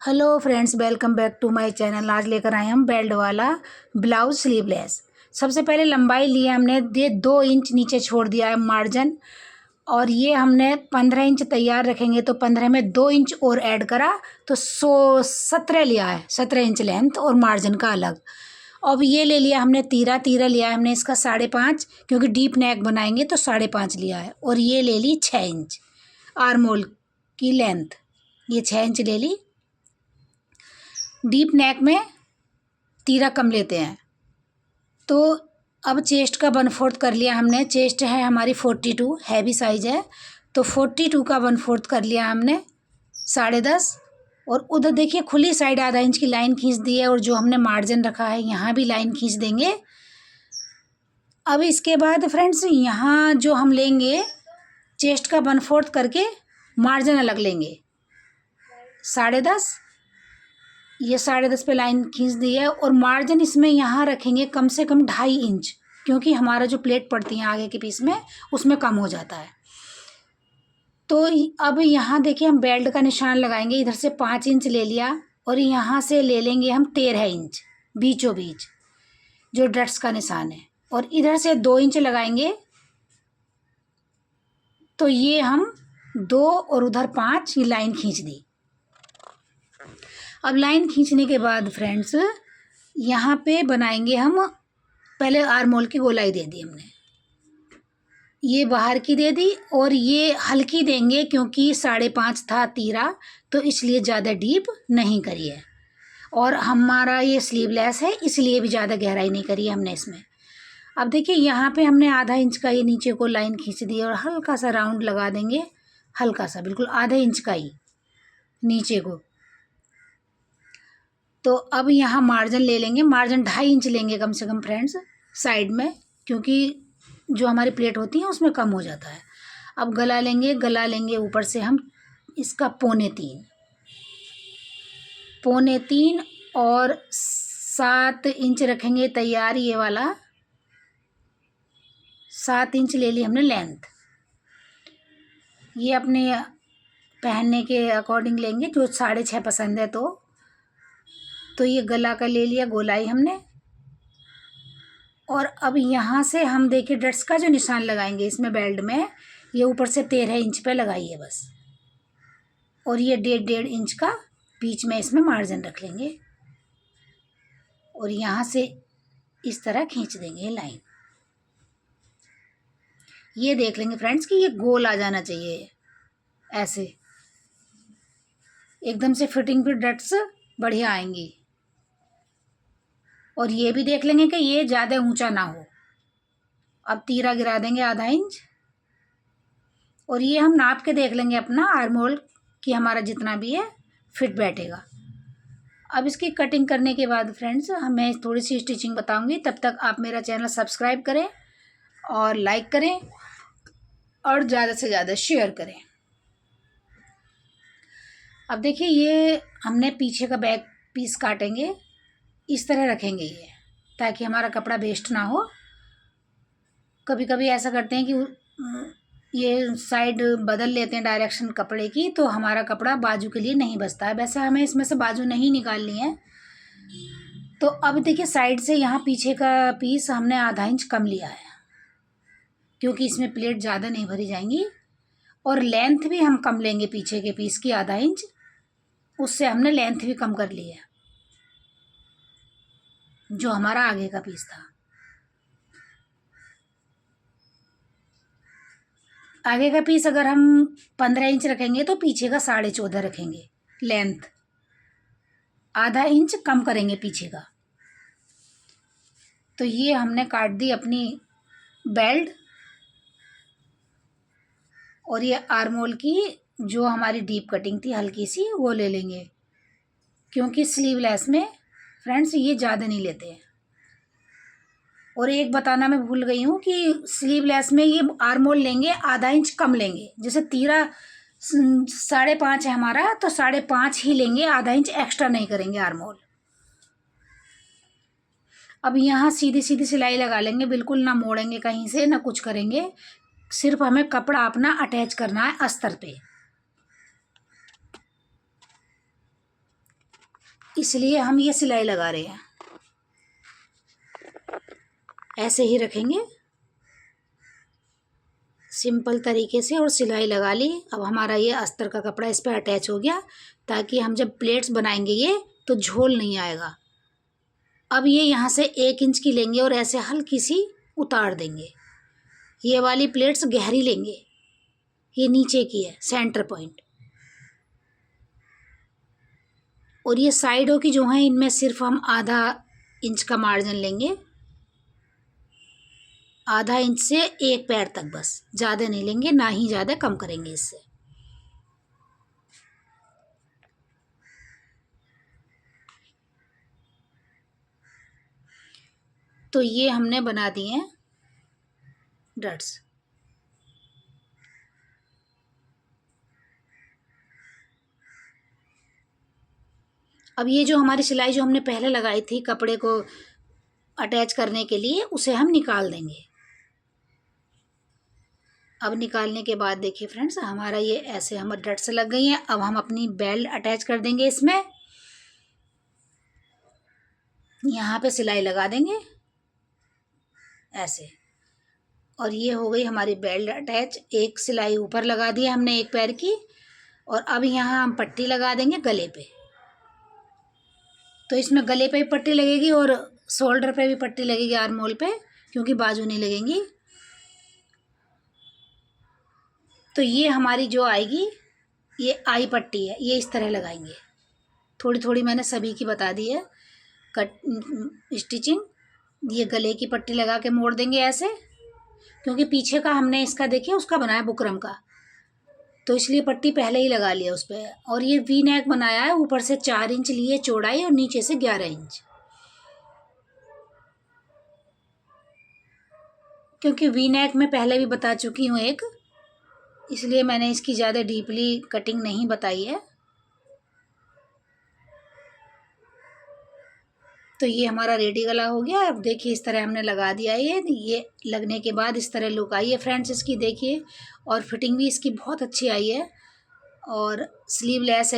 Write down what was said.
Hello friends, welcome back to my channel. आज लेकर आए हम बेल्ट वाला ब्लाउज स्लीवलेस। सबसे पहले लंबाई ली है हमने, ये 2 इंच नीचे छोड़ दिया है मार्जिन, और ये हमने 15 इंच तैयार रखेंगे तो 15 में 2 इंच और ऐड करा तो 17 लिया है। 17 इंच लेंथ और मार्जिन का अलग। अब ये ले लिया हमने तीरा लिया है हमने इसका 5.5, क्योंकि डीप नेक बनाएंगे तो 5.5 लिया है। और ये ले ली 6 इंच आर्म होल की लेंथ, ये 6 इंच ले ली। डीप नेक में तीरा कम लेते हैं। तो अब चेस्ट का 1/4 कर लिया हमने। चेस्ट है हमारी 42, हैवी साइज है, तो 42 का 1/4 कर लिया हमने 10.5। और उधर देखिए खुली साइड आधा इंच की लाइन खींच दी है, और जो हमने मार्जिन रखा है यहाँ भी लाइन खींच देंगे। अब इसके बाद फ्रेंड्स यहाँ जो हम लेंगे चेस्ट का 1/4 करके मार्जिन अलग लेंगे 10.5। ये 10.5 पे लाइन खींच दी है, और मार्जिन इसमें यहाँ रखेंगे कम से कम 2.5 इंच, क्योंकि हमारा जो प्लेट पड़ती है आगे के पीस में उसमें कम हो जाता है। तो अब यहाँ देखिए हम बेल्ट का निशान लगाएंगे। इधर से 5 इंच ले लिया, और यहाँ से ले लेंगे हम 13 इंच बीचों बीच जो डट्स का निशान है, और इधर से 2 इंच लगाएंगे। तो ये हम 2 और उधर 5 ये लाइन खींच दी। अब लाइन खींचने के बाद फ्रेंड्स यहाँ पे बनाएंगे हम, पहले आर्म होल की गोलाई दे दी हमने, ये बाहर की दे दी, और ये हल्की देंगे क्योंकि 5.5 था तीरा, तो इसलिए ज़्यादा डीप नहीं करी है। और हमारा ये स्लीवलेस है इसलिए भी ज़्यादा गहराई नहीं करी है हमने इसमें। अब देखिए यहाँ पे हमने आधा इंच का ये नीचे को लाइन खींच दी, और हल्का सा राउंड लगा देंगे, हल्का सा बिल्कुल आधा इंच का ही नीचे को। तो अब यहाँ मार्जिन ले लेंगे, मार्जिन 2.5 इंच लेंगे कम से कम फ्रेंड्स साइड में, क्योंकि जो हमारी प्लेट होती है उसमें कम हो जाता है। अब गला लेंगे ऊपर से हम इसका 3.25 और 7 इंच रखेंगे तैयार। ये वाला 7 इंच ले ली हमने लेंथ, ये अपने पहनने के अकॉर्डिंग लेंगे, जो 6.5 पसंद है तो ये गला का ले लिया गोलाई हमने। और अब यहाँ से हम देखिए डट्स का जो निशान लगाएंगे इसमें बेल्ट में, ये ऊपर से 13 इंच पे लगाइए बस, और ये 1.5 इंच का बीच में इसमें मार्जिन रख लेंगे, और यहाँ से इस तरह खींच देंगे लाइन। ये देख लेंगे फ्रेंड्स कि ये गोल आ जाना चाहिए, ऐसे एकदम से फिटिंग पे डट्स बढ़िया आएंगी। और ये भी देख लेंगे कि ये ज़्यादा ऊंचा ना हो। अब तीरा गिरा देंगे आधा इंच, और ये हम नाप के देख लेंगे अपना आर्म होल कि हमारा जितना भी है फिट बैठेगा। अब इसकी कटिंग करने के बाद फ्रेंड्स मैं थोड़ी सी स्टिचिंग बताऊंगी, तब तक आप मेरा चैनल सब्सक्राइब करें और लाइक करें और ज़्यादा से ज़्यादा शेयर करें। अब देखिए ये हमने पीछे का बैक पीस काटेंगे, इस तरह रखेंगे ये, ताकि हमारा कपड़ा वेस्ट ना हो। कभी कभी ऐसा करते हैं कि ये साइड बदल लेते हैं डायरेक्शन कपड़े की, तो हमारा कपड़ा बाजू के लिए नहीं बचता है। वैसे हमें इसमें से बाजू नहीं निकालनी है। तो अब देखिए साइड से यहाँ पीछे का पीस हमने आधा इंच कम लिया है, क्योंकि इसमें प्लेट ज़्यादा नहीं भरी जाएंगी। और लेंथ भी हम कम लेंगे पीछे के पीस की आधा इंच, उससे हमने लेंथ भी कम कर ली है जो हमारा आगे का पीस था। आगे का पीस अगर हम 15 इंच रखेंगे तो पीछे का 14.5 रखेंगे लेंथ, आधा इंच कम करेंगे पीछे का। तो ये हमने काट दी अपनी बेल्ट, और ये आर्म होल की जो हमारी डीप कटिंग थी हल्की सी वो ले लेंगे, क्योंकि स्लीवलेस में फ्रेंड्स ये ज़्यादा नहीं लेते हैं। और एक बताना मैं भूल गई हूँ कि स्लीवलेस में ये आर्म होल लेंगे आधा इंच कम लेंगे। जैसे तीरा 5.5 है हमारा, तो 5.5 ही लेंगे, आधा इंच एक्स्ट्रा नहीं करेंगे आर्म होल। अब यहाँ सीधी सीधी सिलाई लगा लेंगे, बिल्कुल ना मोड़ेंगे कहीं से ना कुछ करेंगे, सिर्फ हमें कपड़ा अपना अटैच करना है अस्तर पे। इसलिए हम ये सिलाई लगा रहे हैं। ऐसे ही रखेंगे सिंपल तरीके से और सिलाई लगा ली। अब हमारा ये अस्तर का कपड़ा इस पर अटैच हो गया, ताकि हम जब प्लेट्स बनाएंगे ये तो झोल नहीं आएगा। अब ये यहाँ से 1 इंच की लेंगे और ऐसे हल्की सी उतार देंगे। ये वाली प्लेट्स गहरी लेंगे, ये नीचे की है सेंटर पॉइंट, और ये साइडों की जो हैं इनमें सिर्फ हम आधा इंच का मार्जिन लेंगे, आधा इंच से 1 पैर तक, बस ज़्यादा नहीं लेंगे, ना ही ज़्यादा कम करेंगे इससे। तो ये हमने बना दिए हैं डट्स। अब ये जो हमारी सिलाई जो हमने पहले लगाई थी कपड़े को अटैच करने के लिए, उसे हम निकाल देंगे। अब निकालने के बाद देखिए फ्रेंड्स, हमारा ये ऐसे हमारे डट्स लग गई हैं। अब हम अपनी बेल्ट अटैच कर देंगे इसमें, यहाँ पे सिलाई लगा देंगे ऐसे, और ये हो गई हमारी बेल्ट अटैच। एक सिलाई ऊपर लगा दी हमने 1 पैर की, और अब यहाँ हम पट्टी लगा देंगे गले पे। तो इसमें गले पे भी पट्टी लगेगी और शोल्डर पे भी पट्टी लगेगी, आर्म होल पे, क्योंकि बाजू नहीं लगेंगी। तो ये हमारी जो आएगी ये आई पट्टी है, ये इस तरह लगाएंगे। थोड़ी थोड़ी मैंने सभी की बता दी है कट स्टिचिंग। ये गले की पट्टी लगा के मोड़ देंगे ऐसे, क्योंकि पीछे का हमने इसका देखिए उसका बनाया बुकरम का, तो इसलिए पट्टी पहले ही लगा लिया उस पर। और ये वी नेक बनाया है, ऊपर से 4 इंच लिए चौड़ाई और नीचे से 11 इंच, क्योंकि वी नेक में पहले भी बता चुकी हूँ एक, इसलिए मैंने इसकी ज़्यादा डीपली कटिंग नहीं बताई है। तो ये हमारा रेडी गला हो गया। अब देखिए इस तरह हमने लगा दिया ये लगने के बाद इस तरह लुक आई है फ्रेंड्स इसकी, देखिए। और फिटिंग भी इसकी बहुत अच्छी आई है, और स्लीव लेस है।